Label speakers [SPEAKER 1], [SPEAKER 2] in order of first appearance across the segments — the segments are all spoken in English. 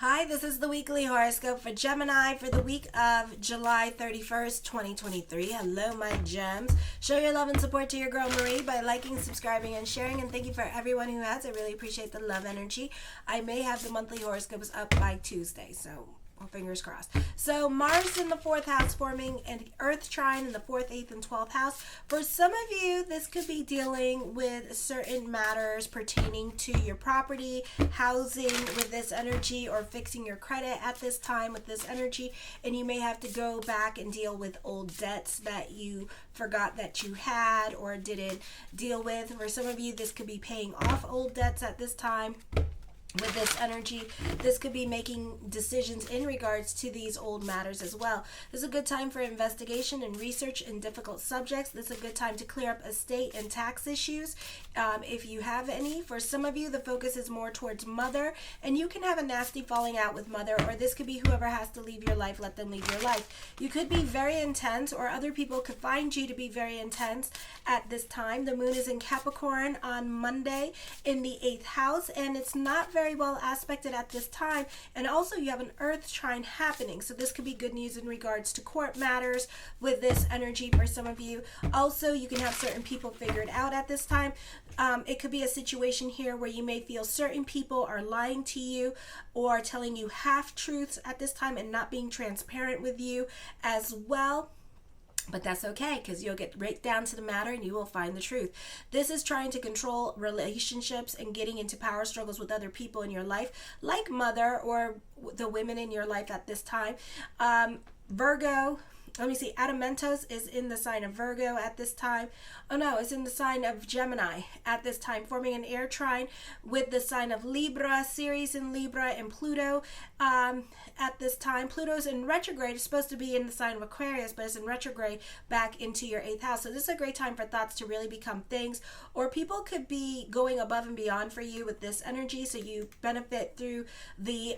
[SPEAKER 1] Hi, this is the weekly horoscope for Gemini for the week of July 31st, 2023. Hello, my gems. Show your love and support to your girl Marie by liking, subscribing, and sharing. And thank you for everyone who has. I really appreciate the love energy. I may have the monthly horoscopes up by Tuesday, so fingers crossed. So Mars in the 4th house forming an Earth trine in the 4th, 8th, and 12th house. For some of you, this could be dealing with certain matters pertaining to your property, housing with this energy, or fixing your credit at this time with this energy. And you may have to go back and deal with old debts that you forgot that you had or didn't deal with. For some of you, this could be paying off old debts at this time. With this energy, this could be making decisions in regards to these old matters as well. This is a good time for investigation and research in difficult subjects. This is a good time to clear up estate and tax issues if you have any. For some of you, the focus is more towards mother, and you can have a nasty falling out with mother, or this could be whoever has to leave your life, let them leave your life. You could be very intense, or other people could find you to be very intense at this time. The moon is in Capricorn on Monday in the 8th house, and it's not very well aspected at this time. And also you have an Earth trine happening, so this could be good news in regards to court matters with this energy for some of you. Also, you can have certain people figured out at this time. It could be a situation here where you may feel certain people are lying to you or telling you half truths at this time and not being transparent with you as well. But that's okay, because you'll get right down to the matter and you will find the truth. This is trying to control relationships and getting into power struggles with other people in your life, like mother or the women in your life at this time. Virgo, let me see, Adamentos is in the sign of Virgo at this time. Oh no, it's in the sign of Gemini at this time, forming an air trine with the sign of Libra, Ceres in Libra, and Pluto at this time. Pluto's in retrograde. It's supposed to be in the sign of Aquarius, but it's in retrograde back into your 8th house. So this is a great time for thoughts to really become things, or people could be going above and beyond for you with this energy, so you benefit through the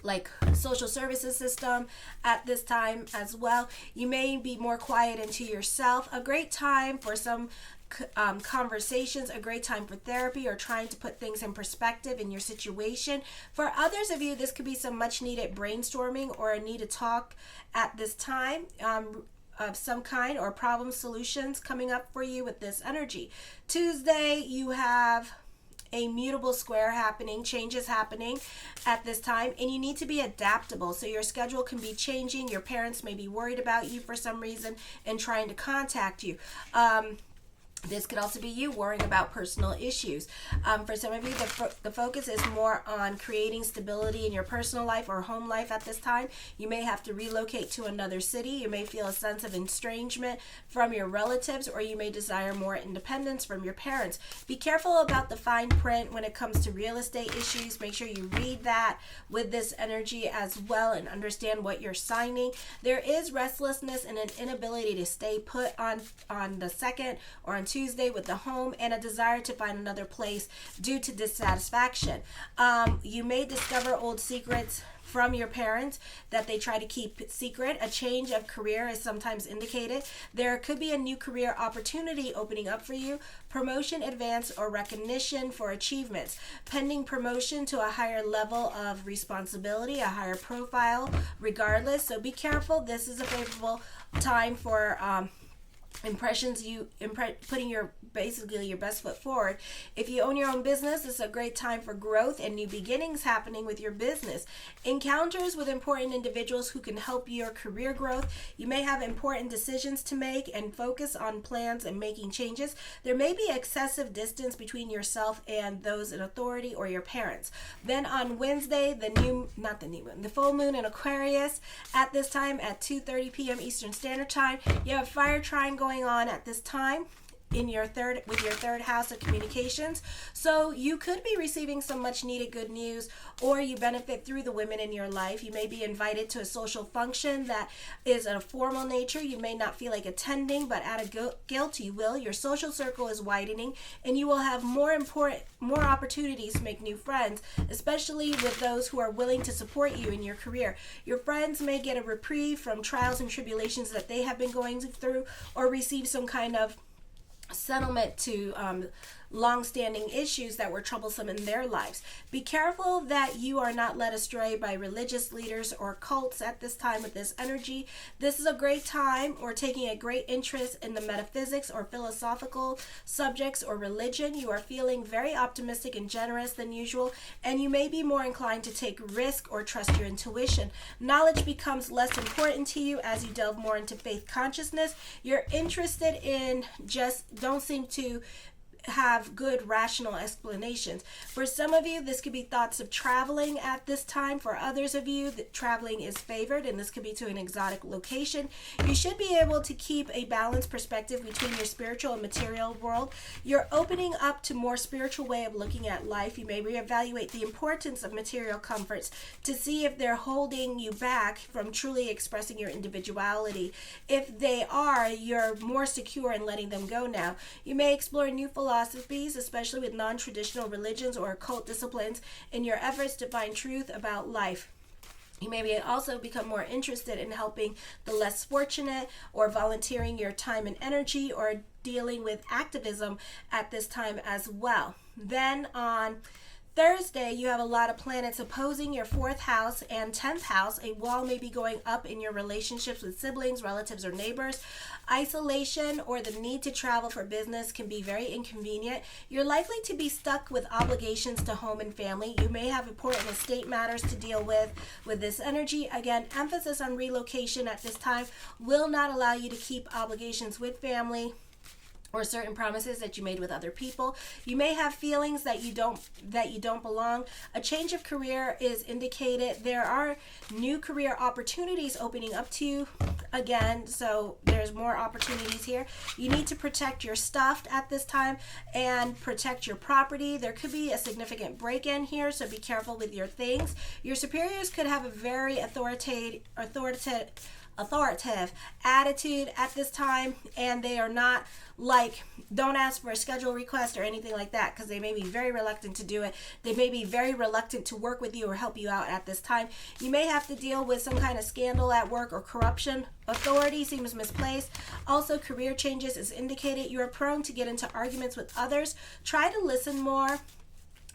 [SPEAKER 1] like social services system at this time as well. You may be more quiet into yourself. A great time for some conversations, a great time for therapy or trying to put things in perspective in your situation. For others of you, this could be some much needed brainstorming or a need to talk at this time of some kind, or problem solutions coming up for you with this energy. Tuesday, you have a mutable square happening, changes happening at this time, and you need to be adaptable. So your schedule can be changing. Your parents may be worried about you for some reason and trying to contact you. This could also be you worrying about personal issues. For some of you, the focus is more on creating stability in your personal life or home life at this time. You may have to relocate to another city. You may feel a sense of estrangement from your relatives, or you may desire more independence from your parents. Be careful about the fine print when it comes to real estate issues. Make sure you read that with this energy as well and understand what you're signing. There is restlessness and an inability to stay put on the 2nd or on Tuesday with the home, and a desire to find another place due to dissatisfaction. You may discover old secrets from your parents that they try to keep secret. A change of career is sometimes indicated. There could be a new career opportunity opening up for you, promotion, advance, or recognition for achievements, pending promotion to a higher level of responsibility, a higher profile regardless. So be careful. This is a favorable time for putting your basically your best foot forward. If you own your own business, it's a great time for growth and new beginnings happening with your business. Encounters with important individuals who can help your career growth. You may have important decisions to make and focus on plans and making changes. There may be excessive distance between yourself and those in authority or your parents. Then on Wednesday, the full moon in Aquarius at this time at 2:30 p.m. Eastern Standard Time. You have fire trine going on at this time in your third house of communications. So you could be receiving some much needed good news, or you benefit through the women in your life. You may be invited to a social function that is of a formal nature. You may not feel like attending, but out of guilt you will. Your social circle is widening, and you will have more opportunities to make new friends, especially with those who are willing to support you in your career. Your friends may get a reprieve from trials and tribulations that they have been going through, or receive some kind of settlement to long-standing issues that were troublesome in their lives. Be careful that you are not led astray by religious leaders or cults at this time with this energy. This is a great time or taking a great interest in the metaphysics or philosophical subjects or religion. You are feeling very optimistic and generous than usual, and you may be more inclined to take risk or trust your intuition. Knowledge becomes less important to you as you delve more into faith consciousness. You're interested in just don't seem to have good rational explanations. For some of you, this could be thoughts of traveling at this time. For others of you, that traveling is favored, and this could be to an exotic location. You should be able to keep a balanced perspective between your spiritual and material world. You're opening up to more spiritual way of looking at life. You may reevaluate the importance of material comforts to see if they're holding you back from truly expressing your individuality. If they are, you're more secure in letting them go now. You may explore new philosophies, especially with non-traditional religions or occult disciplines, in your efforts to find truth about life. You may also become more interested in helping the less fortunate or volunteering your time and energy or dealing with activism at this time as well. Then on Thursday, you have a lot of planets opposing your 4th house and 10th house. A wall may be going up in your relationships with siblings, relatives, or neighbors. Isolation or the need to travel for business can be very inconvenient. You're likely to be stuck with obligations to home and family. You may have important estate matters to deal with this energy. Again, emphasis on relocation at this time will not allow you to keep obligations with family or certain promises that you made with other people. You may have feelings that you don't belong. A change of career is indicated. There are new career opportunities opening up to you again, so there's more opportunities here. You need to protect your stuff at this time and protect your property. There could be a significant break-in here, so be careful with your things. Your superiors could have a very authoritative attitude at this time, and they are not like, don't ask for a schedule request or anything like that, because they may be very reluctant to do it. They may be very reluctant to work with you or help you out at this time. You may have to deal with some kind of scandal at work or corruption. Authority seems misplaced. Also, career changes is indicated. You are prone to get into arguments with others. Try to listen more.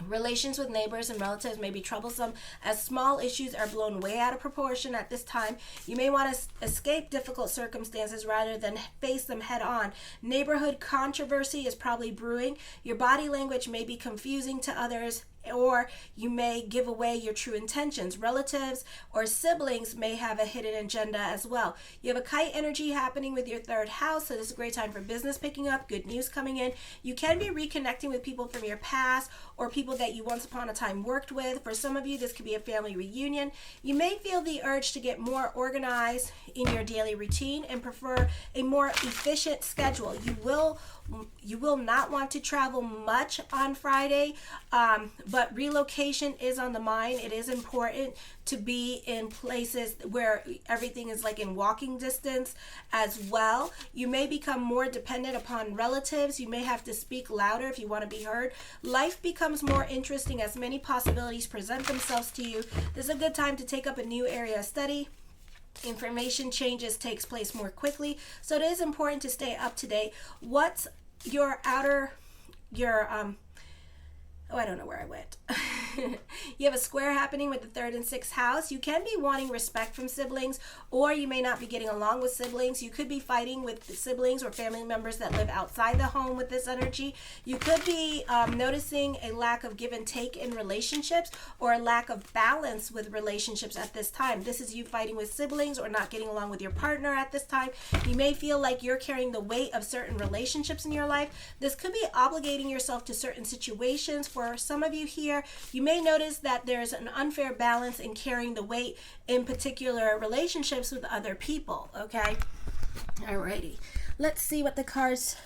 [SPEAKER 1] Relations with neighbors and relatives may be troublesome as small issues are blown way out of proportion at this time. You may want to escape difficult circumstances rather than face them head on. Neighborhood controversy is probably brewing. Your body language may be confusing to others, or you may give away your true intentions. Relatives or siblings may have a hidden agenda as well. You have a kite energy happening with your 3rd house, so this is a great time for business picking up, good news coming in. You can be reconnecting with people from your past or people that you once upon a time worked with. For some of you, this could be a family reunion. You may feel the urge to get more organized in your daily routine and prefer a more efficient schedule. You will not want to travel much on Friday, but relocation is on the mind. It is important to be in places where everything is like in walking distance as well. You may become more dependent upon relatives. You may have to speak louder if you want to be heard. Life becomes more interesting as many possibilities present themselves to you. This is a good time to take up a new area of study. Information changes takes place more quickly, so it is important to stay up to date. What's your I don't know where I went. You have a square happening with the 3rd and 6th house. You can be wanting respect from siblings, or you may not be getting along with siblings. You could be fighting with siblings or family members that live outside the home with this energy. You could be noticing a lack of give and take in relationships, or a lack of balance with relationships at this time. This is you fighting with siblings or not getting along with your partner at this time. You may feel like you're carrying the weight of certain relationships in your life. This could be obligating yourself to certain situations. For some of you here, you may notice that there's an unfair balance in carrying the weight in particular relationships with other people, okay? Alrighty. Let's see what the cards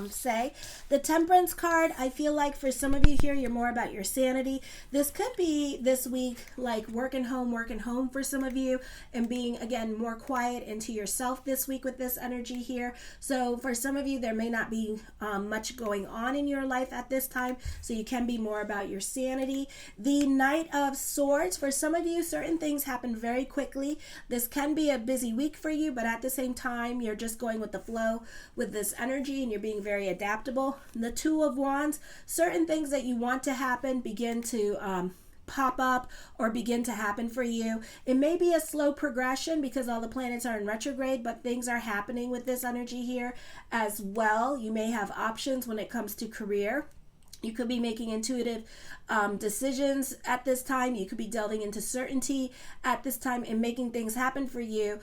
[SPEAKER 1] say. The Temperance card, I feel like for some of you here, you're more about your sanity. This could be this week like working home for some of you, and being again more quiet into yourself this week with this energy here. So for some of you, there may not be much going on in your life at this time, so you can be more about your sanity. The Knight of Swords, for some of you, certain things happen very quickly. This can be a busy week for you, but at the same time, you're just going with the flow with this energy, and you're being very adaptable. The Two of Wands, certain things that you want to happen begin to pop up or begin to happen for you. It may be a slow progression because all the planets are in retrograde, but things are happening with this energy here as well. You may have options when it comes to career. You could be making intuitive decisions at this time. You could be delving into certainty at this time and making things happen for you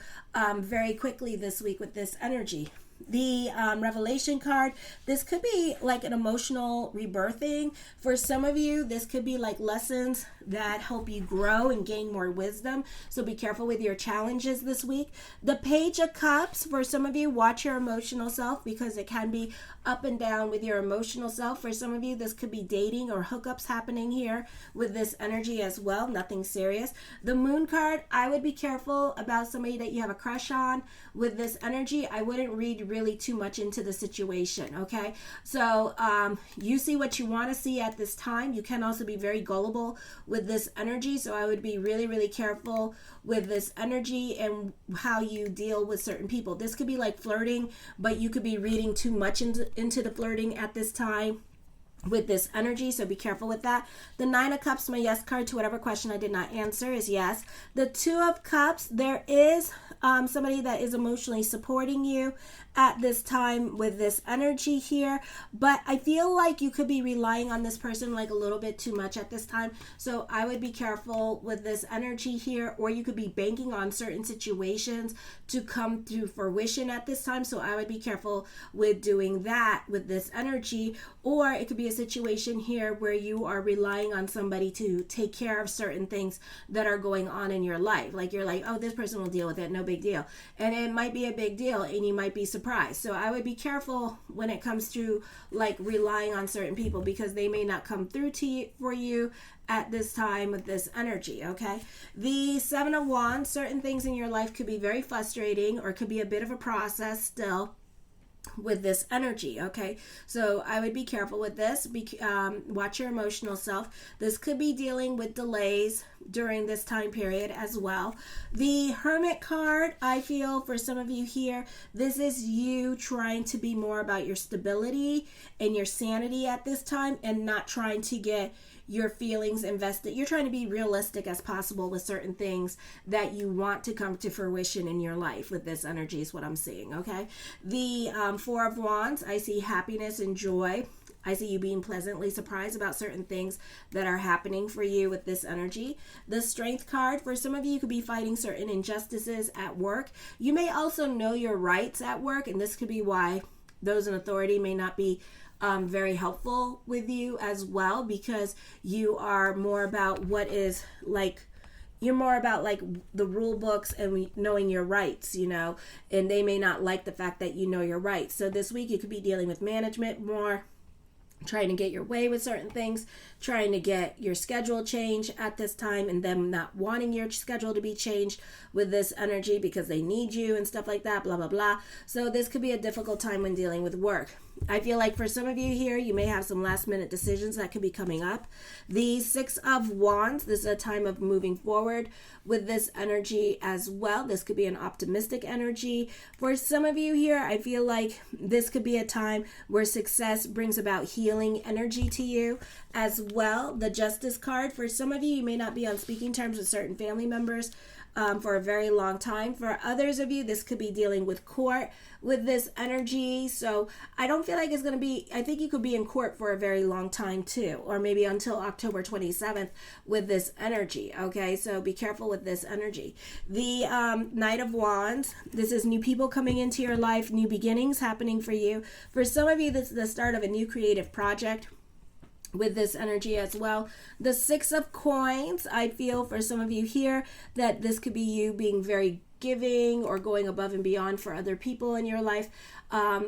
[SPEAKER 1] very quickly this week with this energy. The Revelation card, this could be like an emotional rebirthing. For some of you, this could be like lessons that help you grow and gain more wisdom. So be careful with your challenges this week. The Page of Cups, for some of you, watch your emotional self because it can be up and down with your emotional self. For some of you, this could be dating or hookups happening here with this energy as well. Nothing serious. The Moon card, I would be careful about somebody that you have a crush on with this energy. I wouldn't read really too much into the situation, okay? So you see what you want to see at this time. You can also be very gullible with this energy, so I would be really, really careful with this energy and how you deal with certain people. This could be like flirting, but you could be reading too much into the flirting at this time with this energy, so be careful with that. The Nine of Cups, my yes card to whatever question I did not answer is yes. The Two of Cups, there is somebody that is emotionally supporting you at this time with this energy here, but I feel like you could be relying on this person like a little bit too much at this time, so I would be careful with this energy here, or you could be banking on certain situations to come to fruition at this time, so I would be careful with doing that with this energy. Or it could be a situation here where you are relying on somebody to take care of certain things that are going on in your life, like you're like, oh, this person will deal with it, no big deal, and it might be a big deal and you might be surprised. So I would be careful when it comes to like relying on certain people because they may not come through to you, for you at this time with this energy, okay? The Seven of Wands, certain things in your life could be very frustrating or could be a bit of a process still with this energy, okay? So I would be careful with this. Watch your emotional self. This could be dealing with delays during this time period as well. The Hermit card, I feel for some of you here, this is you trying to be more about your stability and your sanity at this time and not trying to get your feelings invested. You're trying to be realistic as possible with certain things that you want to come to fruition in your life with this energy is what I'm seeing, okay? The Four of Wands, I see happiness and joy. I see you being pleasantly surprised about certain things that are happening for you with this energy. The Strength card, for some of you could be fighting certain injustices at work. You may also know your rights at work, and this could be why those in authority may not be very helpful with you as well, because you are more about what is like, you're more about like the rule books and knowing your rights, you know, and they may not like the fact that you know your rights. So this week you could be dealing with management more, trying to get your way with certain things, trying to get your schedule changed at this time, and them not wanting your schedule to be changed with this energy because they need you and stuff like that, blah, blah, blah. So this could be a difficult time when dealing with work. I feel like for some of you here, you may have some last minute decisions that could be coming up. The Six of Wands, this is a time of moving forward with this energy as well. This could be an optimistic energy. For some of you here, I feel like this could be a time where success brings about healing energy to you as well. The Justice card, for some of you, you may not be on speaking terms with certain family members for a very long time. For others of you, this could be dealing with court with this energy. So I don't feel like it's going to be, I think you could be in court for a very long time too, or maybe until October 27th with this energy. Okay, so be careful with this energy. The Knight of Wands, this is new people coming into your life, new beginnings happening for you. For some of you, this is the start of a new creative project with this energy as well. The Six of Coins, I feel for some of you here that this could be you being very giving or going above and beyond for other people in your life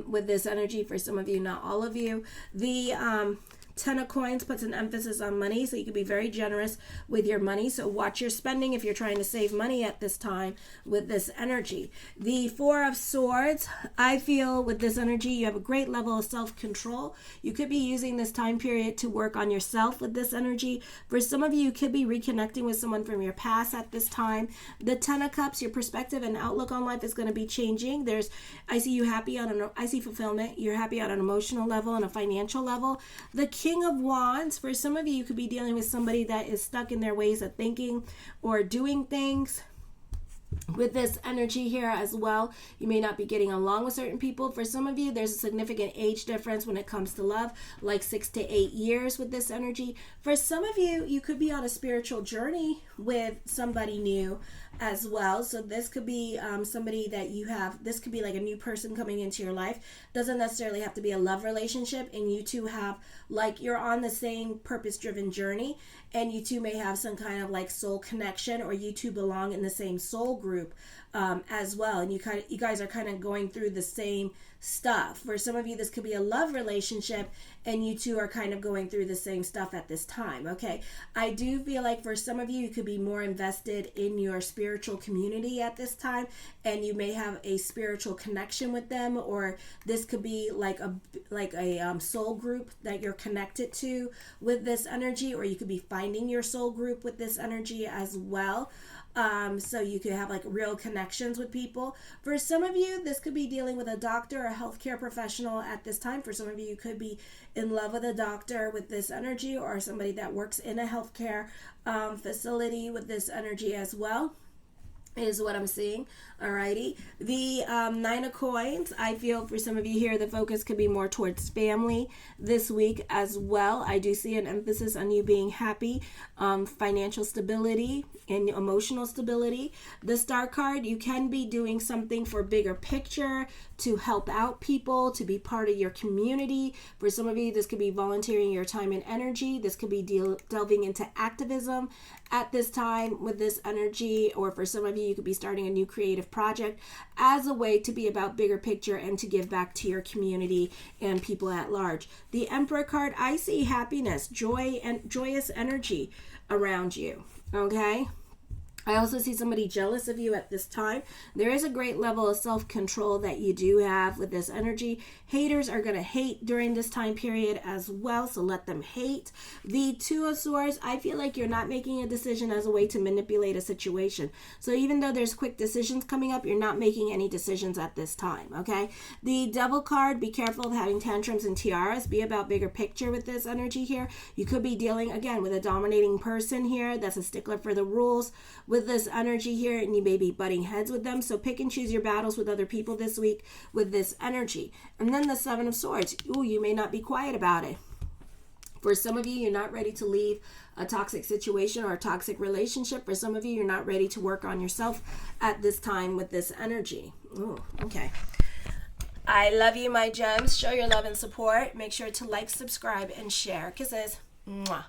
[SPEAKER 1] with this energy. For some of you, not all of you. The Ten of Coins puts an emphasis on money, so you can be very generous with your money. So watch your spending if you're trying to save money at this time with this energy. The Four of Swords, I feel with this energy, you have a great level of self-control. You could be using this time period to work on yourself with this energy. For some of you, you could be reconnecting with someone from your past at this time. The Ten of Cups, your perspective and outlook on life is going to be changing. I see you happy I see fulfillment. You're happy on an emotional level and a financial level. The King of Wands, for some of you, you could be dealing with somebody that is stuck in their ways of thinking or doing things. With this energy here as well, you may not be getting along with certain people. For some of you, there's a significant age difference when it comes to love, like 6 to 8 years with this energy. For some of you, you could be on a spiritual journey with somebody new as well. So this could be somebody that you have, this could be like a new person coming into your life. Doesn't necessarily have to be a love relationship, and you two have, like, you're on the same purpose-driven journey, and you two may have some kind of like soul connection, or you two belong in the same soul group as well, and you guys are kind of going through the same stuff. For some of you, this could be a love relationship, and you two are kind of going through the same stuff at this time. Okay, I do feel like for some of you, you could be more invested in your spiritual community at this time, and you may have a spiritual connection with them, or this could be like a soul group that you're connected to with this energy, or you could be finding your soul group with this energy as well. So you could have like real connections with people. For some of you, this could be dealing with a doctor or a healthcare professional at this time. For some of you, you could be in love with a doctor with this energy, or somebody that works in a healthcare facility with this energy as well, is what I'm seeing. Alrighty. The Nine of Coins, I feel for some of you here, the focus could be more towards family this week as well. I do see an emphasis on you being happy, financial stability and emotional stability. The Star card, you can be doing something for bigger picture, to help out people, to be part of your community. For some of you, this could be volunteering your time and energy. This could be delving into activism at this time with this energy, or for some of you, you could be starting a new creative project as a way to be about bigger picture and to give back to your community and people at large. The Emperor card, I see happiness, joy, and joyous energy around you. Okay, I also see somebody jealous of you at this time. There is a great level of self-control that you do have with this energy. Haters are going to hate during this time period as well, so let them hate. The Two of Swords, I feel like you're not making a decision as a way to manipulate a situation. So even though there's quick decisions coming up, you're not making any decisions at this time, okay? The Devil card, be careful of having tantrums and tiaras. Be about bigger picture with this energy here. You could be dealing, again, with a dominating person here that's a stickler for the rules with this energy here, and you may be butting heads with them. So pick and choose your battles with other people this week with this energy. And then the Seven of Swords. Ooh, you may not be quiet about it. For some of you, you're not ready to leave a toxic situation or a toxic relationship. For some of you, you're not ready to work on yourself at this time with this energy. Ooh, okay. I love you, my gems. Show your love and support. Make sure to like, subscribe, and share. Kisses. Mwah.